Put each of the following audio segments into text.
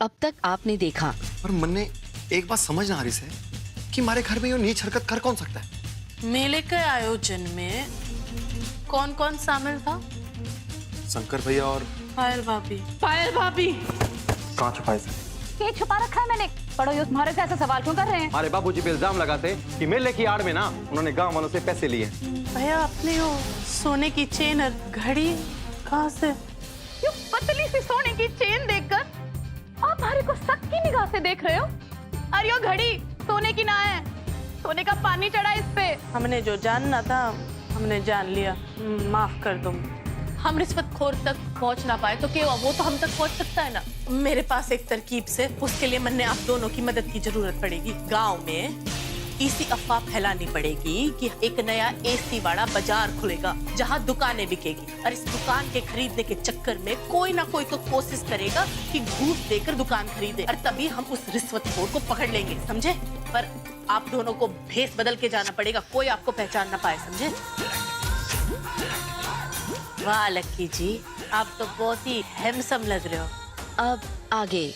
अब तक आपने देखा। पर मन ने एक बात समझ ना आ रही से कि हमारे घर में ये नीच हरकत कर कौन सकता है। मेले के आयोजन में कौन कौन शामिल था? शंकर भैया और पायल भाभी। पायल भाभी कहाँ छुपाए थे? ये छुपा रखा है मैंने। पड़ोसी तुम्हारे से ऐसे सवाल क्यों कर रहे हैं? हमारे बाबूजी पे इल्जाम लगाते कि मेले की आड़ में ना उन्होंने गांव वालों से पैसे लिए। भैया अपने वो सोने की चेन और घड़ी कहाँ से? क्यों पतली सी सोने की चेन देखकर आप हमारे को शक की निगाह से देख रहे हो? अरे यो घड़ी सोने की ना है, सोने का पानी चढ़ा इस पे। हमने जो जानना था हमने जान लिया, माफ कर दो। हम रिश्वतखोर तक पहुंच ना पाए तो क्या वो तो हम तक पहुंच सकता है ना। मेरे पास एक तरकीब से उसके लिए मैंने आप दोनों की मदद की जरूरत पड़ेगी। गांव में इसी अफवाह फैलानी पड़ेगी कि एक नया एसी वाला बाजार खुलेगा जहां दुकानें बिकेगी, और इस दुकान के खरीदने के चक्कर में कोई ना कोई तो कोशिश करेगा कि घूस देकर दुकान खरीदे, और तभी हम उस रिश्वतखोर को पकड़ लेंगे, समझे? पर आप दोनों को भेष बदल के जाना पड़ेगा, कोई आपको पहचान ना पाए, समझे? वाह लक्की जी, आप तो बहुत ही हैंडसम लग रहे हो। अब आगे।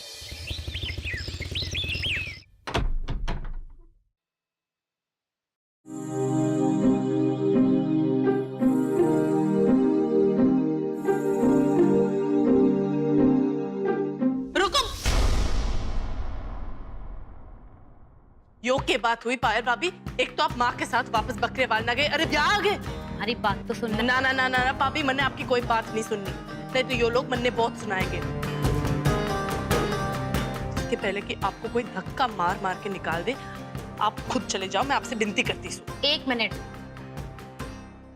रुको, योग के बात हुई पायल भाभी। एक तो आप माँ के साथ वापस बकरेवाल ना गए, अरे ब्याह आ गए। हमारी बात तो सुन। ना ना ना ना भाभी, मैंने आपकी कोई बात नहीं सुननी, नहीं तो ये लोग मन ने बहुत सुनाएंगे। इसके पहले कि आपको कोई धक्का मार मार के निकाल दे, आप खुद चले जाओ, मैं आपसे विनती करती हूँ। एक मिनट,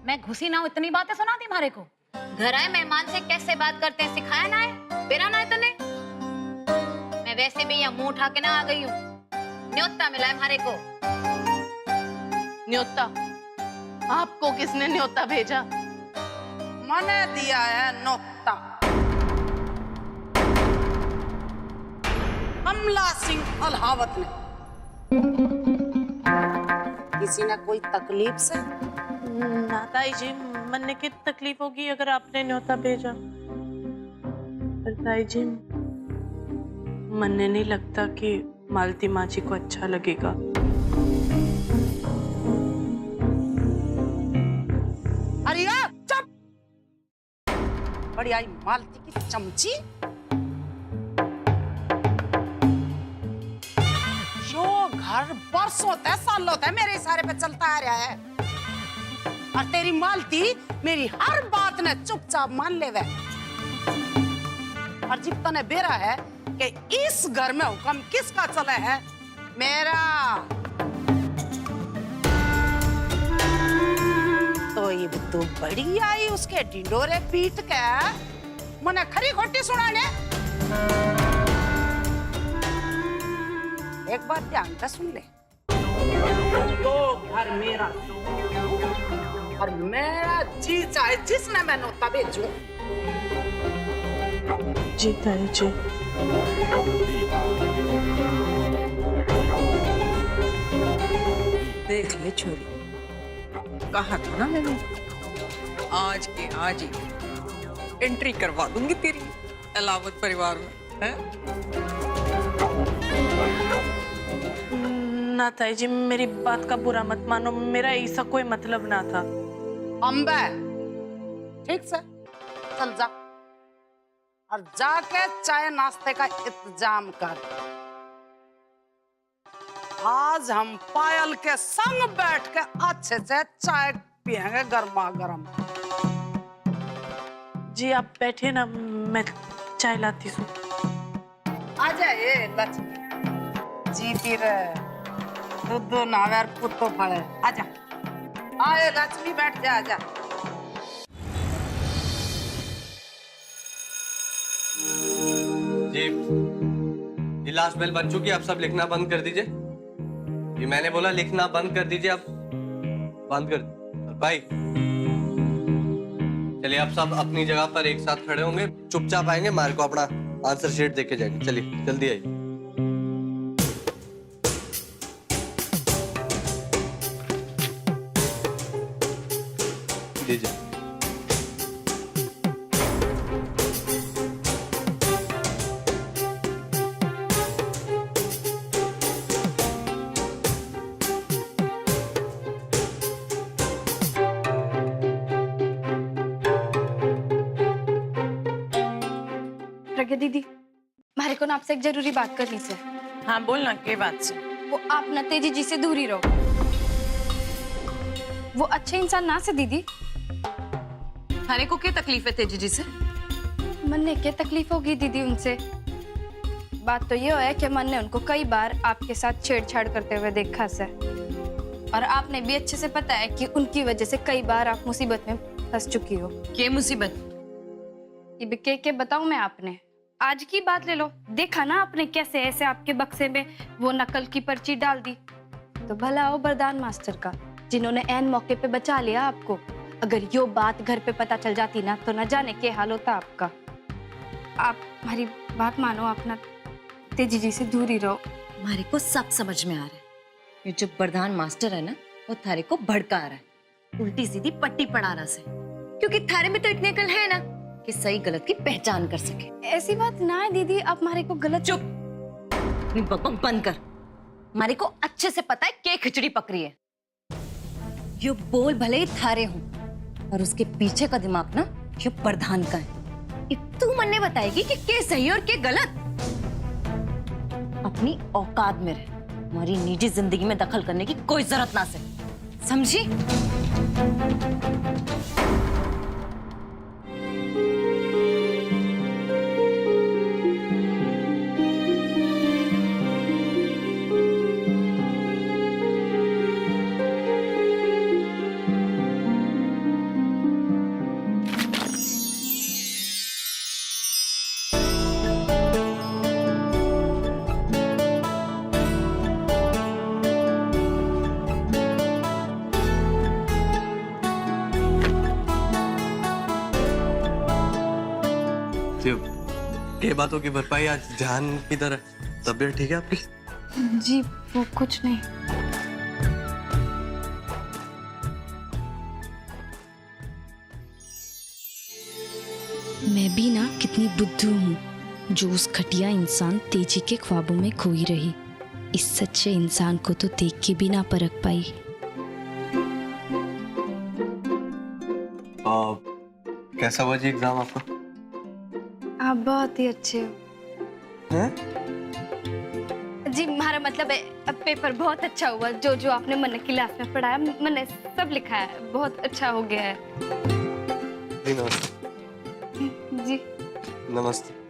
मैं घुसी ना हूँ, इतनी बातें सुना दी हमारे को। घर आए मेहमान से कैसे बात करते हैं सिखाया ना है, बेरा ना है तने। मैं वैसे भी यहाँ मुंह उठा के ना आ गई हूँ, न्योता मिला है हमारे को। न्योता? आपको किसने न्योता भेजा? मैंने दिया है न्योता। कमला सिंह अल्हावत ने। किसी ने कोई तकलीफ से? ना ताई जी, मन ने की तकलीफ होगी अगर आपने न्योता भेजा। पर ताई जी, मन ने नहीं लगता कि मालती माँ जी को अच्छा लगेगा। अरे यार चुप! बड़ी आई मालती की चमची। जो घर बरसों होता है, साल होता है, मेरे इशारे पे चलता आ रहा है, और तेरी मालती मेरी हर बात ने चुपचाप मान ले। और जिब तने बेरा है कि इस घर में हुक्म किसका चला है? मेरा। तो ये तो बड़ी आई उसके ढिंडोरे पीट के मने खरी खोटी सुनाने। एक बात ध्यान से सुन ले, तो घर मेरा और मेरा जी चाहे जिसने मैं न्योता भेजूं। जी ताई जी। देख ले छोरी, कहा था ना मैंने, आज के आज ही एंट्री करवा दूंगी तेरी अलावत परिवार में, है? ना ताई जी, मेरी बात का बुरा मत मानो, मेरा ऐसा कोई मतलब ना था। अम्बे, ठीक से चल जा और जाके चाय नाश्ते का इंतजाम कर। आज हम पायल के संग बैठ के अच्छे से चाय पियेंगे गर्मा गर्म। जी आप बैठे ना, मैं चाय लाती हूँ। आजा ये लक्ष्मी, जीती रहे, दूध नावे और पुत्तो फले। आजा, आए लक्ष्मी, बैठ जा, आजा। जी, ये लास्ट बेल बज चुकी है, आप सब लिखना बंद कर दीजिए। ये मैंने बोला लिखना बंद कर दीजिए, आप बंद कर भाई। चलिए आप सब अपनी जगह पर एक साथ खड़े होंगे, चुपचाप आएंगे, मार को अपना आंसर शीट देके जाएंगे। चलिए जल्दी आइए। दीजिए। है दीदी, मारे को ना आपसे एक जरूरी बात करनी से। हाँ बोलना के बात से। वो आप ना तेजी जी से दूर ही रहो। वो अच्छे इंसान ना से दीदी। थारे को क्या तकलीफ है तेजी जी से? मन ने क्या तकलीफ होगी दीदी उनसे? बात तो ये है कि मन ने उनको कई बार आपके साथ छेड़छाड़ करते हुए देखा से, और आपने भी अच्छे से पता है कि उनकी वजह से कई बार आप मुसीबत में फंस चुकी हो। क्या मुसीबत? ये के बताऊं मैं आपने? आज की बात ले लो, देखा ना आपने कैसे ऐसे आपके बक्से में वो नकल की पर्ची डाल दी। तो भला हो बरदान मास्टर का, जिन्होंने ऐन मौके पे बचा लिया आपको। अगर यो बात घर पे पता चल जाती ना, तो न जाने क्या हाल होता आपका। आप हमारी बात मानो, अपना तेजी जी से दूर ही रहो। मारे को सब समझ में आ रहा है। ये जो प्रधान मास्टर है ना, वो थारे को भड़का रहा है, उल्टी सीधी पट्टी पड़ा रहा है, क्योंकि थारे में तो इतने अकल है ना कि सही गलत की पहचान कर सके। ऐसी बात ना है दीदी, आप हमारे को गलत। चुप, अपनी बकबक बंद कर। मारे को अच्छे से पता है के खिचड़ी पकड़ी है। यो बोल भले ही थारे हो, और उसके पीछे का दिमाग ना यो प्रधान का है। ये तू मन्ने बताएगी कि के सही और के गलत। अपनी औकात में रह, हमारी निजी जिंदगी में दखल करने की कोई जरूरत ना से, समझी? के बातों की भरपाई आज जान की तरह। तबीयत ठीक है आपकी? जी वो कुछ नहीं। मैं भी ना कितनी बुद्धू हूँ, जो उस घटिया इंसान तेजी के ख्वाबों में खोई रही। इस सच्चे इंसान को तो देख के भी ना परख पाई। कैसा हुआ जी एग्जाम आपका? आप बहुत ही अच्छे हो। हैं? जी हमारा मतलब है, अब पेपर बहुत अच्छा हुआ। जो जो आपने मन क्लास में पढ़ाया, मैंने सब लिखा है, बहुत अच्छा हो गया है। जी नमस्ते। जी नमस्ते।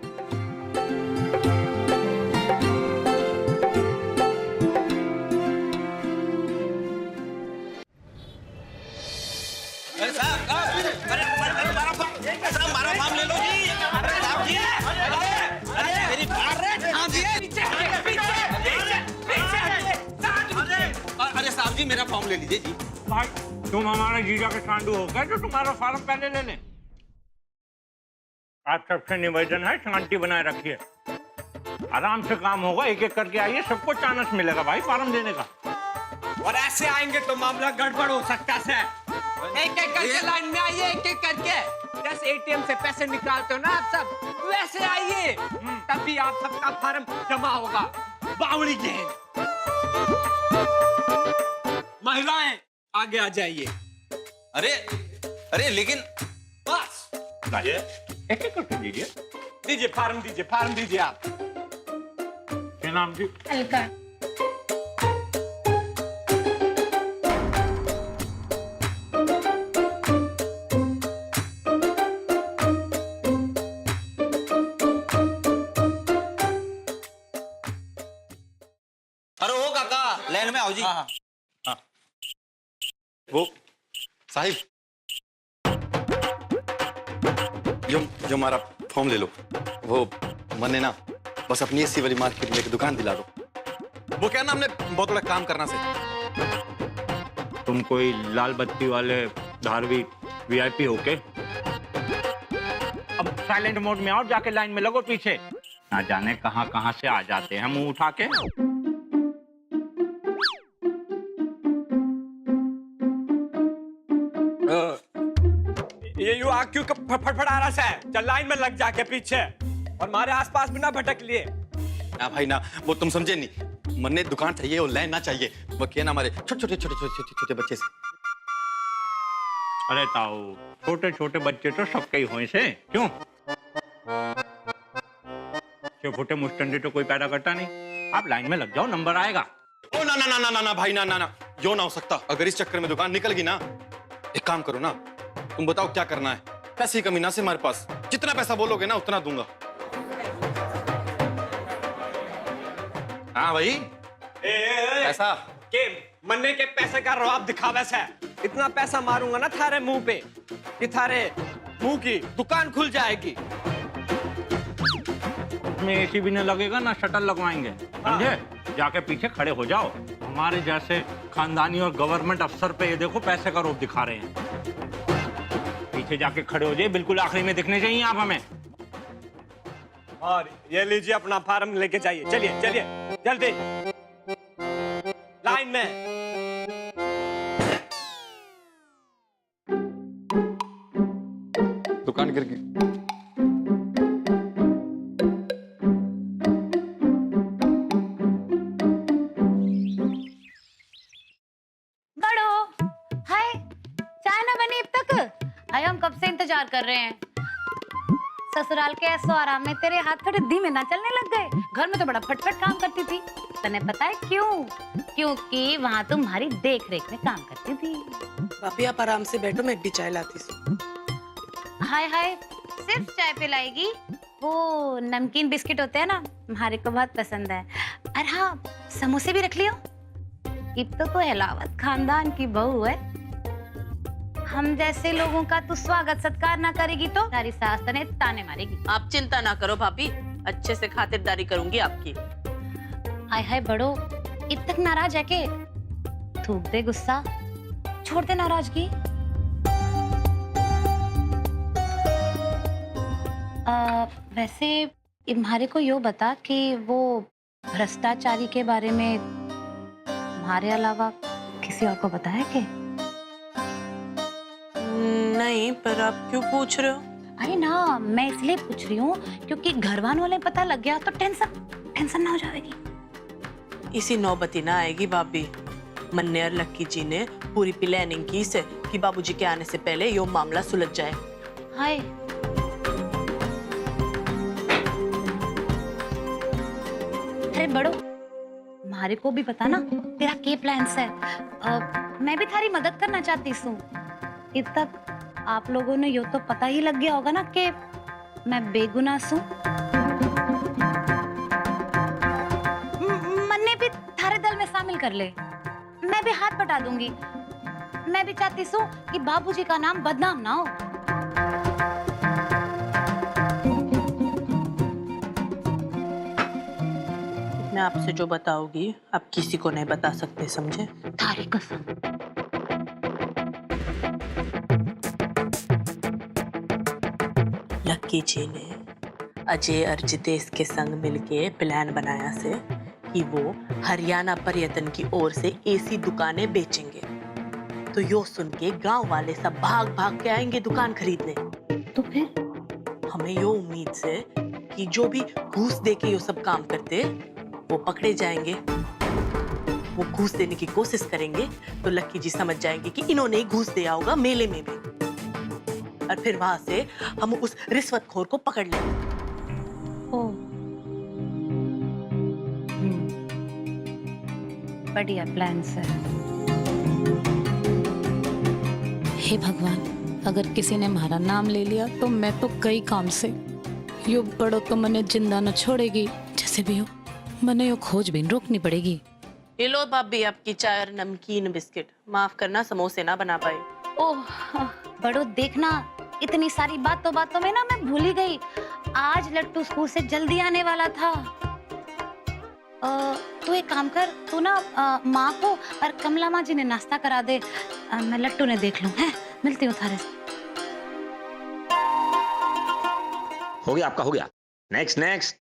जी मेरा फॉर्म ले लीजिए जी। भाई तुम हमारे जीजा के सांडू हो गए तो तुम्हारा फॉर्म पहले ले लें। आप सबसे निवेदन है शांति बनाए रखिए, आराम से काम होगा। एक एक करके आइए, सबको चांस मिलेगा भाई फॉर्म देने का। और ऐसे आएंगे तो मामला गड़बड़ हो सकता है। एक एक करके लाइन में आइए, एक एक करके। जैसे एटीएम से पैसे निकालते हो ना आप सब, वैसे आइए, तभी आप सबका फॉर्म जमा होगा। बावड़ी गेंद। महिलाएं आगे आ जाइए। अरे अरे लेकिन बस एक एक करके दीजिए। दीजिए फॉर्म, दीजिए फॉर्म, दीजिए आप। क्या नाम जी? अलका। अरे ओ काका लाइन में आओ जी। हाँ। वो साहिब, जो हमारा फॉर्म ले लो। वो मन्ने ना बस अपनी एसी वाली मार्केट में एक दुकान दिला दो। वो क्या ना, हमने बहुत बड़ा काम करना से। तुम कोई लाल बत्ती वाले धारवी वीआईपी हो के? अब साइलेंट मोड में आओ, जाके लाइन में लगो पीछे। ना जाने कहां कहां से आ जाते हैं मुंह उठा के। ये यू आग क्यों फड़फड़ा रहा है? चल लाइन में लग जाके पीछे, और हमारे आसपास भी ना भटक लिए। ना भाई ना, वो तुम समझे नहीं। मन्ने दुकान चाहिए और लाइन ना चाहिए। वो क्या ना, हमारे छोटे बच्चे से। अरे ताऊ, छोटे छोटे बच्चे तो सबके ही हुए से, क्यों? अच्छे फुटे मुस्टंडी तो कोई पैदा करता नहीं। आप लाइन में लग जाओ, नंबर आएगा। ओ ना ना ना ना ना ना भाई, ना ना ना, यो ना हो सकता। अगर इस चक्कर में दुकान निकल गई ना, एक काम करो ना, तुम बताओ क्या करना है। पैसे की कमी ना से हमारे पास, जितना पैसा बोलोगे ना उतना दूंगा। हाँ भाई, पैसा के मन्ने के पैसे का रवाब दिखावे से इतना पैसा मारूंगा ना थारे मुंह पे कि थारे मुंह की दुकान खुल जाएगी। उसमें एसी भी नहीं लगेगा ना शटर लगवाएंगे, समझे? जाके पीछे खड़े हो जाओ। हमारे जैसे खानदानी और गवर्नमेंट अफसर पे ये देखो पैसे का रोब दिखा रहे हैं। पीछे जाके खड़े हो जाइए, बिल्कुल आखिरी में दिखने चाहिए आप हमें। और ये लीजिए अपना फार्म लेके जाइए। चलिए चलिए जल्दी लाइन में। दुकान गिर गई। बड़ो, हाय, चाय ना बनी अब तक? हाय, हम कब से इंतजार कर रहे हैं। ससुराल के ऐसो आराम में तेरे हाथ थोड़े धीमे ना चलने लग गए? घर में तो बड़ा फटफट काम करती थी। तने पता है क्यों? क्योंकि वहाँ तुम्हारी देख रेख में काम करती थी। भाभी आप आराम से बैठो, मैं भी चाय लाती हूँ। हाय हाय, सिर्फ चाय पिलाएगी? वो नमकीन बिस्किट होते हैं ना, हमारे को बहुत पसंद है। और हाँ, समोसे भी रख लियो। अब तो अहलावत खानदान की बहू है। हम जैसे लोगों का तू स्वागत सत्कार ना करेगी तो तारी सास तने ताने मारेगी। आप चिंता ना करो भाभी, अच्छे से खातिरदारी करूंगी आपकी। हाय हाय बड़ो, इत तक नाराज है के? थूक दे गुस्सा, छोड़ दे नाराजगी। वैसे तुम्हारे को यो बता कि वो भ्रष्टाचारी के बारे में तुम्हारे अलावा किसी और को पता है के? नहीं, पर आप क्यों पूछ रहे हो? अरे ना, मैं इसलिए पूछ रही हूँ क्योंकि घर वालों पता लग गया तो टेंशन ना हो जाएगी। इसी नौबती ना आएगी भाभी। मन्ने और लक्की जी ने पूरी प्लानिंग की से कि बाबूजी के आने से पहले यो मामला सुलझ जाए। हाय, अरे बड़ो, हमारे को भी पता ना तेरा क्या प्लान्स है। मैं भी थारी मदद करना चाहती हूँ। अब तक आप लोगों ने यो तो पता ही लग गया होगा ना कि मैं बेगुनाह हूँ। मन्ने भी थारे दल में शामिल कर ले, मैं भी हाथ बटा दूंगी। मैं भी चाहती हूँ कि बाबूजी का नाम बदनाम ना हो। मैं आपसे जो बताऊंगी आप किसी को नहीं बता सकते, समझे? थारी कसम। लक्की जी ने अजय और जितेश के संग मिलके प्लान बनाया से कि वो हरियाणा पर्यटन की ओर से एसी दुकानें बेचेंगे। तो यो सुन के गांव वाले सब भाग भाग के आएंगे दुकान खरीदने। तो फिर हमें यो उम्मीद से कि जो भी घूस दे के यो सब काम करते वो पकड़े जाएंगे। वो घूस देने की कोशिश करेंगे तो लक्की जी समझ जाएंगे कि इन्होंने ही घूस दिया होगा मेले में भी। और फिर वहां से हम उस रिश्वतखोर को पकड़ लेंगे। बढ़िया प्लान सर। हे भगवान, अगर किसी ने हमारा नाम ले लिया तो मैं तो कई काम से यो बड़ो तो मने जिंदा न छोड़ेगी। जैसे भी हो मने यो खोजबीन रोकनी पड़ेगी। ये लो भाभी आपकी चाय और नमकीन बिस्किट। माफ करना समोसे ना बना पाए। ओह बड़ो, देखना इतनी सारी बातों में ना मैं भूल ही गई। आज लट्टू स्कूल से जल्दी आने वाला था। तू एक काम कर, तू ना माँ को और कमला माँ जी ने नाश्ता करा दे। मैं लट्टू ने देख लूं। है, मिलती हूँ थारे से। हो गया आपका, हो गया। Next next.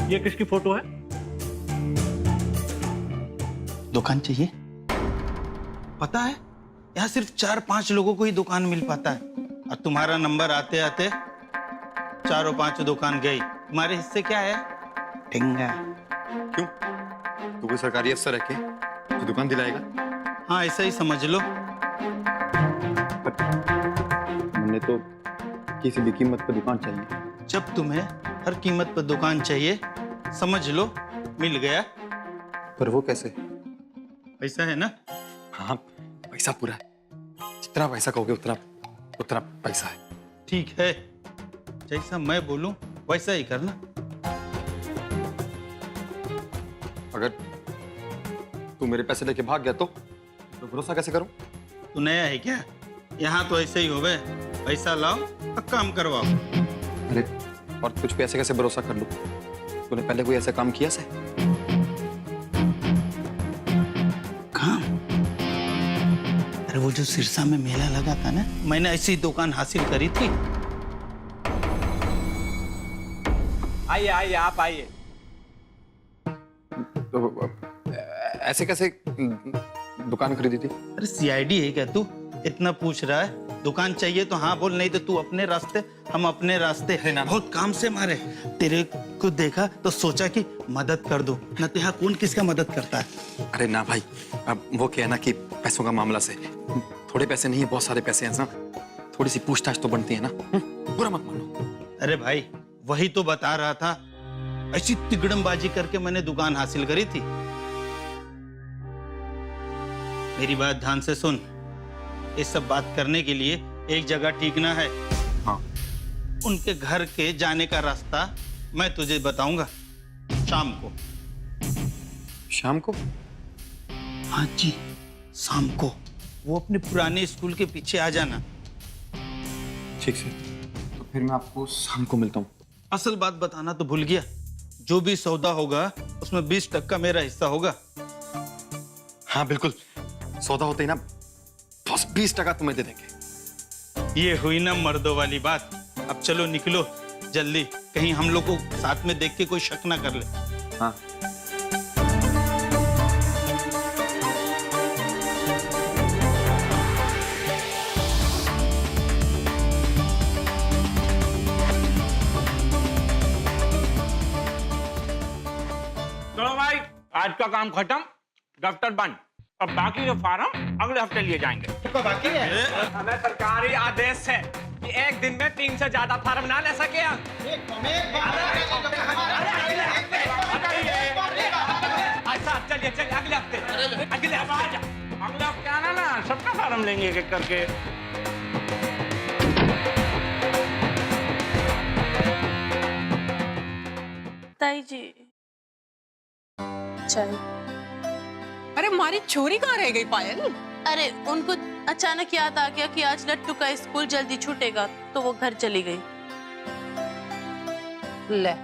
ये किसकी फोटो है? दुकान चाहिए? पता है यहाँ सिर्फ 4-5 लोगों को ही दुकान मिल पाता है। और तुम्हारा नंबर आते आते 4 और 5 दुकान गई। तुम्हारे हिस्से क्या है? ठिंगा। क्यों? तू कोई सरकारी अफसर है क्या जो दुकान दिलाएगा? हाँ, ऐसा ही समझ लो। हमने तो किसी भी कीमत पर दुकान चाहिए। जब तुम्हें हर कीमत पर दुकान चाहिए, समझ लो मिल गया। पर वो कैसे? पैसा है ना? हाँ, पैसा पूरा है। जितना पैसा कहोगे उतना उतना पैसा है। ठीक है, जैसा मैं बोलूं वैसा ही करना। अगर तू मेरे पैसे लेके भाग गया तो भरोसा कैसे करूं? तू नया है क्या? यहाँ तो ऐसे ही हो गए, पैसा लाओ और काम करवाओ। अरे और कुछ पैसे कैसे भरोसा कर लूं? तूने पहले कोई ऐसा काम किया से? काम? अरे वो जो सिरसा में मेला लगा था ना, मैंने ऐसी दुकान हासिल करी थी। आइए आइए, आप आइए। तो ऐसे कैसे दुकान खरीदी थी? अरे सीआईडी है क्या तू? इतना पूछ रहा है। दुकान चाहिए तो हाँ बोल, नहीं तो तू अपने रास्ते हम अपने रास्ते। बहुत काम से मारे। तेरे को देखा तो सोचा कि मदद कर दूं। न तो यहाँ कौन किसका मदद करता है? अरे ना भाई, अब वो क्या है ना कि पैसों का मामला से थोड़े पैसे नहीं, बहुत सारे पैसे हैं ना, थोड़ी सी पूछताछ तो बनती है ना। बुरा मत मानो। अरे भाई, वही तो बता रहा था, ऐसी तिगड़मबाजी करके मैंने दुकान हासिल करी थी। मेरी बात ध्यान से सुन। ये सब बात करने के लिए एक जगह टीकना है। हाँ। उनके घर के जाने का रास्ता मैं तुझे बताऊंगा शाम को। शाम को? हाँ जी, शाम को। वो अपने पुराने स्कूल के पीछे आ जाना। ठीक से, तो फिर मैं आपको शाम को मिलता हूँ। असल बात बताना तो भूल गया, जो भी सौदा होगा उसमें 20% मेरा हिस्सा होगा। हाँ बिल्कुल, सौदा होते ही ना बस 20% तुम्हें दे देंगे। ये हुई ना मर्दों वाली बात। अब चलो निकलो जल्दी, कहीं हम लोग को साथ में देख के कोई शक ना कर ले। हाँ। चलो भाई, आज का काम खत्म, दफ्तर बंद। अब बाकी के फार्म अगले हफ्ते लिए जाएंगे। तो बाकी है? हमें सरकारी आदेश है कि एक दिन में 3 से ज्यादा फार्म ना ले सके हम। अच्छा चलिए चलिए, अगले हफ्ते अगले हफ्ते आना ना, सबका फार्म लेंगे एक एक करके। ताई जी चाय। अरे हमारी छोरी कहाँ रह गई पायल? अरे उनको अचानक याद आ गया कि आज लट्टू का स्कूल जल्दी छूटेगा, तो वो घर चली गई। ले,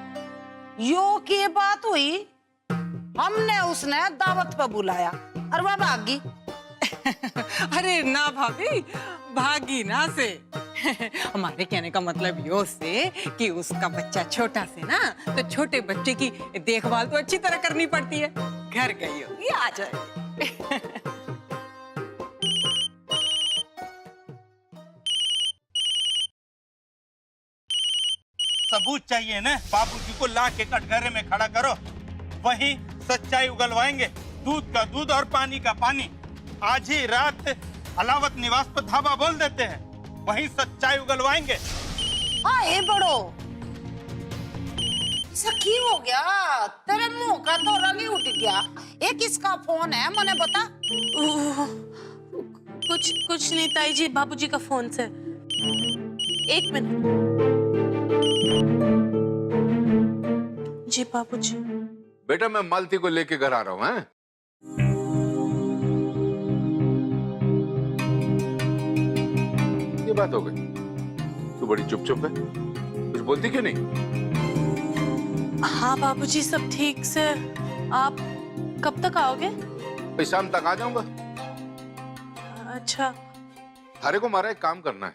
यो की बात हुई। हमने उसने दावत पे बुलाया और वह भागी। अरे ना भाभी, भागी ना से हमारे कहने का मतलब यो से कि उसका बच्चा छोटा से ना, तो छोटे बच्चे की देखभाल तो अच्छी तरह करनी पड़ती है। घर गई होगी, आ जाएगी। सबूत चाहिए ना? बाबूजी को ला के कटघरे में खड़ा करो, वहीं सच्चाई उगलवाएंगे। दूध का दूध और पानी का पानी। आज ही रात अलावत निवास पर धावा बोल देते हैं, वहीं सच्चाई उगलवाएंगे। आए बड़ो, सखी हो गया, तेरे मुंह का तो रंग ही उठ गया। ये किसका फोन है, मने बता। कुछ नहीं ताई जी, बाबूजी का फोन से। एक मिनट। जी बाबूजी। बेटा मैं मालती को लेके घर आ रहा हूँ। हैं? ये बात हो गई, तू बड़ी चुप है, कुछ बोलती क्यों नहीं? हाँ बाबूजी, सब ठीक से। आप कब तक आओगे? भाई शाम तक आ जाऊंगा। अच्छा। थारे को मारा एक काम करना है।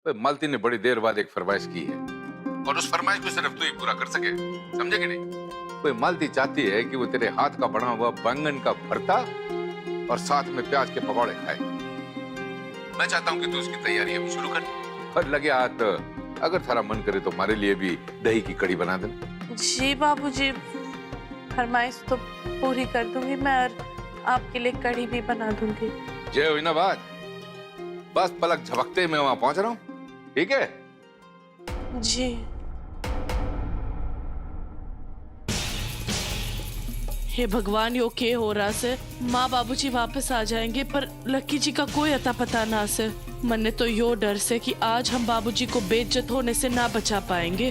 भाई मालती ने बड़ी देर बाद एक फरमाइश की है, और उस फरमाइश को सिर्फ तू ही पूरा कर सके, समझे कि नहीं? कोई मालती चाहती है कि वो तेरे हाथ का बना हुआ बैंगन का भरता और साथ में प्याज के पकौड़े खाए। मैं चाहता हूँ कि तू उसकी तैयारी अभी शुरू कर और लगे हाथ अगर थारा मन करे तो हमारे लिए भी दही की कड़ी बना देना। जी बाबूजी, फरमाइश तो पूरी कर दूंगी मैं, और आपके लिए कढ़ी भी बना दूंगी। जय हुई ना बात, बस पलक झपकते मैं वहां पहुंच रहा हूँ, ठीक है? जी। हे भगवान, यो के हो रहा से? माँ बाबूजी वापस आ जाएंगे पर लक्की जी का कोई अता पता ना से। मन्ने तो यो डर से कि आज हम बाबूजी को बेइज्जत होने से ना बचा पाएंगे।